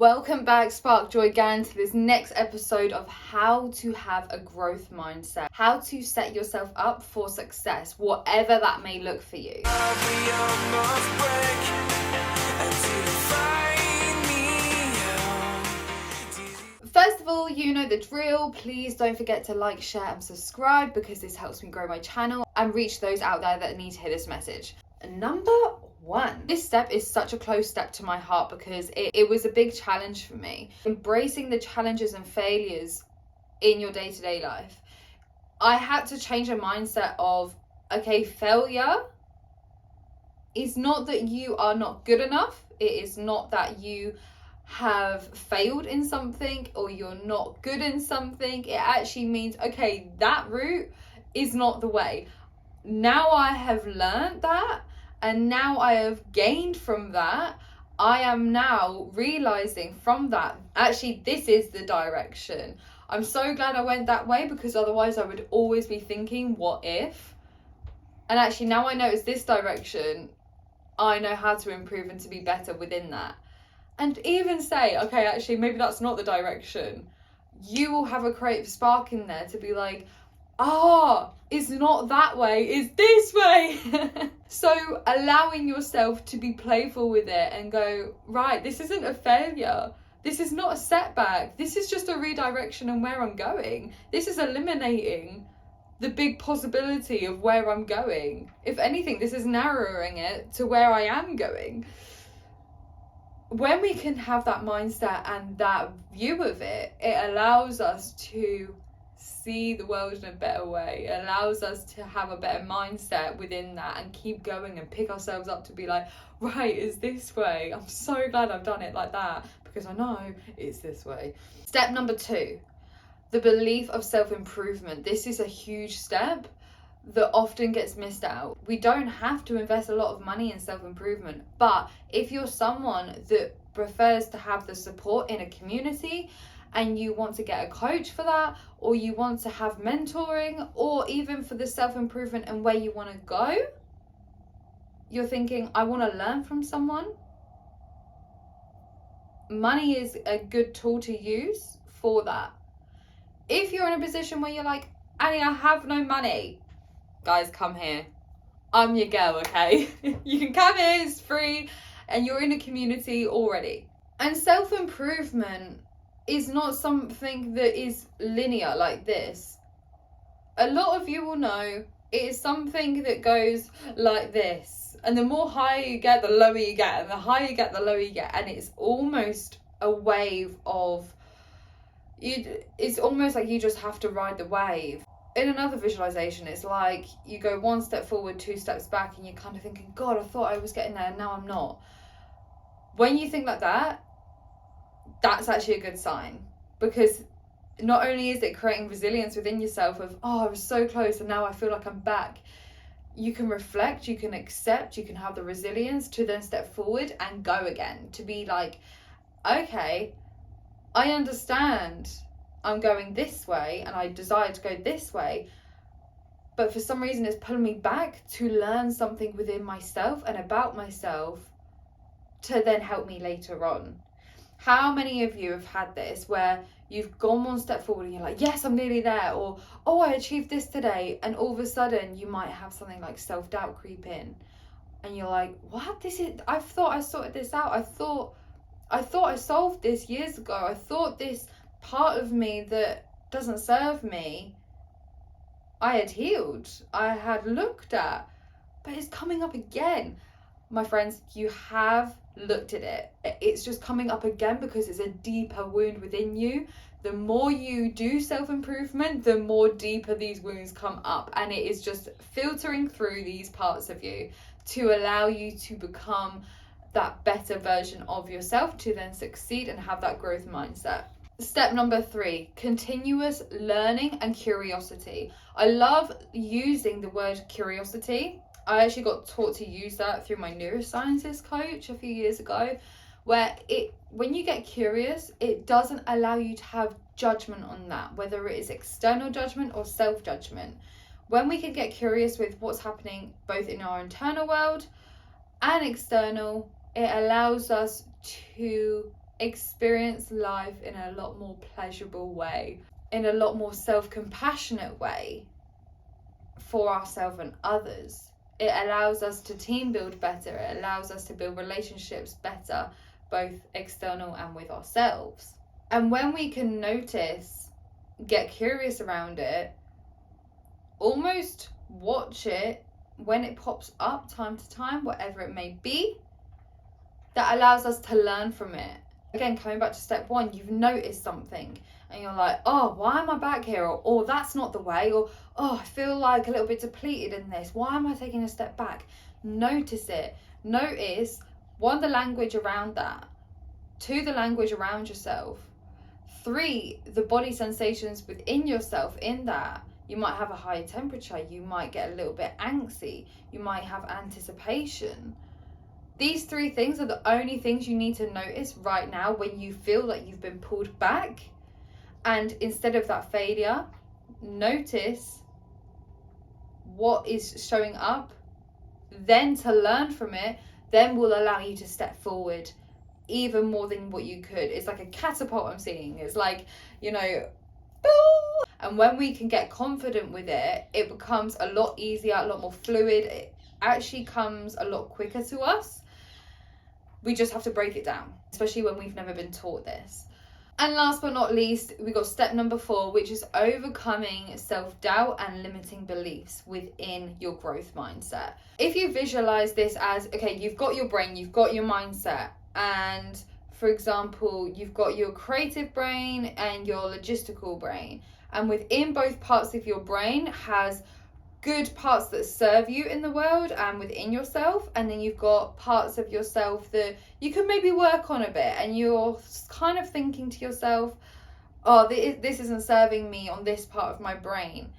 Welcome back, SparkJoy Gang, to this next episode of how to have a growth mindset, how to set yourself up for success, whatever that may look for you. First of all, you know the drill. Please don't forget to like, share and subscribe because this helps me grow my channel and reach those out there that need to hear this message. Number one, this step is such a close step to my heart because it was a big challenge for me. Embracing the challenges and failures in your day-to-day life. I had to change a mindset of, okay, failure is not that you are not good enough. It is not that you have failed in something or you're not good in something. It actually means, okay, that route is not the way. Now I have learned that, and now I have gained from that. I am now realizing from that, actually, this is the direction. I'm so glad I went that way because otherwise I would always be thinking, what if? And actually, now I know it's this direction, I know how to improve and to be better within that. And even say, okay, actually, maybe that's not the direction. You will have a creative spark in there to be like, it's not that way, it's this way. So allowing yourself to be playful with it and go, right, this isn't a failure. This is not a setback. This is just a redirection and where I'm going. This is eliminating the big possibility of where I'm going. If anything, this is narrowing it to where I am going. When we can have that mindset and that view of it, it allows us to see the world in a better way. It allows us to have a better mindset within that and keep going and pick ourselves up to be like, right, it's this way. I'm so glad I've done it like that because I know it's this way. Step number 2, the belief of self-improvement. This is a huge step that often gets missed out. We don't have to invest a lot of money in self-improvement, but if you're someone that prefers to have the support in a community and you want to get a coach for that, or you want to have mentoring, or even for the self-improvement and where you want to go, you're thinking, I want to learn from someone. Money is a good tool to use for that. If you're in a position where you're like, Annie, I have no money, guys, come here. I'm your girl, okay? You can come here, it's free, and you're in a community already. And self-improvement is not something that is linear like this. A lot of you will know it is something that goes like this. And the more higher you get, the lower you get. And the higher you get, the lower you get. And it's almost a wave of... It's almost like you just have to ride the wave. In another visualization, it's like you go one step forward, 2 steps back, and you're kind of thinking, God, I thought I was getting there, and now I'm not. When you think like that, that's actually a good sign, because not only is it creating resilience within yourself of, I was so close and now I feel like I'm back. You can reflect, you can accept, you can have the resilience to then step forward and go again, to be like, okay, I understand I'm going this way and I desire to go this way, but for some reason it's pulling me back to learn something within myself and about myself to then help me later on. How many of you have had this where you've gone one step forward and you're like, yes, I'm nearly there, or I achieved this today, and all of a sudden you might have something like self-doubt creep in and you're like, what? I thought I sorted this out. I thought I solved this years ago. I thought this part of me that doesn't serve me, I had healed, I had looked at, but it's coming up again. My friends, you have looked at it. It's just coming up again because it's a deeper wound within you. The more you do self-improvement, the more deeper these wounds come up, and it is just filtering through these parts of you to allow you to become that better version of yourself, to then succeed and have that growth mindset. Step number 3, continuous learning and curiosity. I love using the word curiosity. I actually got taught to use that through my neuroscience coach a few years ago, where when you get curious, it doesn't allow you to have judgment on that, whether it is external judgment or self-judgment. When we can get curious with what's happening both in our internal world and external, it allows us to experience life in a lot more pleasurable way, in a lot more self-compassionate way for ourselves and others. It allows us to team build better. It allows us to build relationships better, both external and with ourselves. And when we can notice, get curious around it, almost watch it when it pops up time to time, whatever it may be, that allows us to learn from it. Again, coming back to step one, you've noticed something and you're like, oh, why am I back here? Or, oh, that's not the way. Or, oh, I feel like a little bit depleted in this. Why am I taking a step back? Notice it. Notice, one, the language around that. Two, the language around yourself. Three, the body sensations within yourself in that. You might have a higher temperature. You might get a little bit angsty. You might have anticipation. These three things are the only things you need to notice right now when you feel like you've been pulled back. And instead of that failure, notice what is showing up. Then to learn from it, then will allow you to step forward even more than what you could. It's like a catapult I'm seeing. It's like, you know, boom. And when we can get confident with it, it becomes a lot easier, a lot more fluid. It actually comes a lot quicker to us. We just have to break it down, especially when we've never been taught this. And last but not least, we got step number 4, which is overcoming self-doubt and limiting beliefs within your growth mindset. If you visualize this as, okay, you've got your brain, you've got your mindset, and for example, you've got your creative brain and your logistical brain. And within both parts of your brain has good parts that serve you in the world and within yourself, and then you've got parts of yourself that you can maybe work on a bit, and you're kind of thinking to yourself, oh, this isn't serving me on this part of my brain,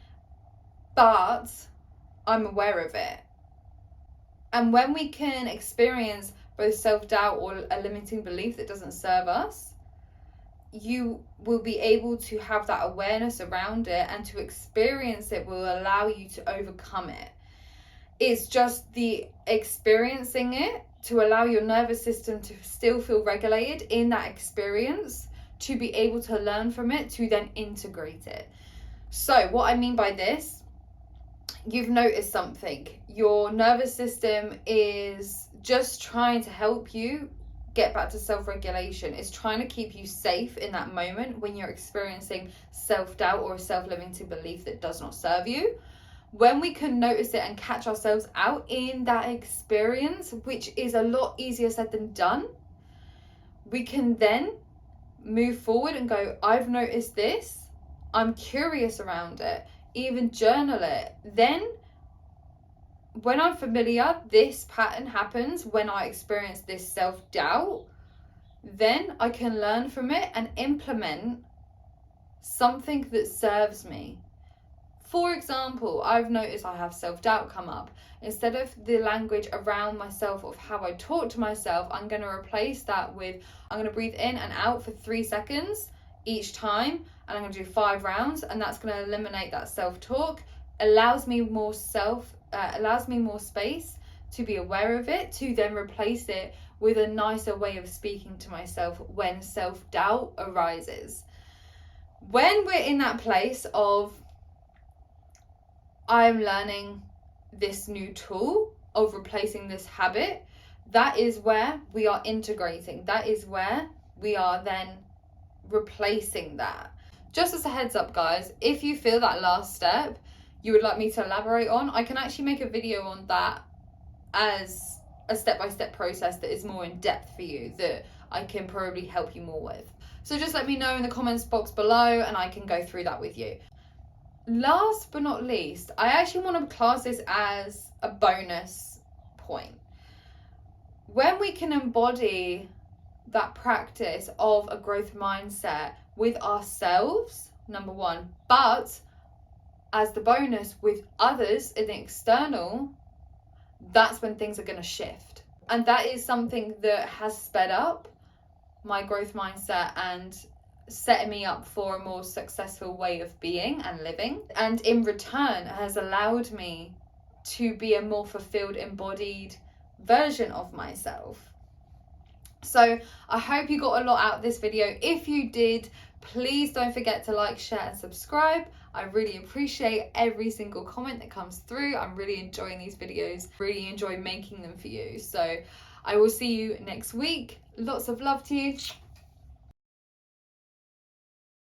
but I'm aware of it. And when we can experience both self-doubt or a limiting belief that doesn't serve us, you will be able to have that awareness around it, and to experience it will allow you to overcome it. It's just the experiencing it to allow your nervous system to still feel regulated in that experience, to be able to learn from it, to then integrate it. So what I mean by this, you've noticed something. Your nervous system is just trying to help you get back to self-regulation. It's trying to keep you safe in that moment when you're experiencing self-doubt or a self-limiting belief that does not serve you. When we can notice it and catch ourselves out in that experience, which is a lot easier said than done, we can then move forward and go, I've noticed this, I'm curious around it, even journal it. Then when I'm familiar, this pattern happens when I experience this self-doubt, then I can learn from it and implement something that serves me. For example, I've noticed I have self-doubt come up. Instead of the language around myself of how I talk to myself, I'm going to replace that with, I'm going to breathe in and out for 3 seconds each time, and I'm going to do 5 rounds, and that's going to eliminate that self-talk. Allows me more space to be aware of it, to then replace it with a nicer way of speaking to myself when self-doubt arises. When we're in that place of, I'm learning this new tool of replacing this habit, that is where we are integrating. That is where we are then replacing that. Just as a heads up, guys, if you feel that last step you would like me to elaborate on, I can actually make a video on that as a step-by-step process that is more in depth for you, that I can probably help you more with. So just let me know in the comments box below and I can go through that with you. Last but not least, I actually want to class this as a bonus point. When we can embody that practice of a growth mindset with ourselves, number one, but as the bonus with others in the external, that's when things are going to shift. And that is something that has sped up my growth mindset and setting me up for a more successful way of being and living. And in return has allowed me to be a more fulfilled, embodied version of myself. So I hope you got a lot out of this video. If you did, please don't forget to like, share and subscribe. I really appreciate every single comment that comes through. I'm really enjoying these videos, really enjoy making them for you. So I will see you next week. Lots of love to you.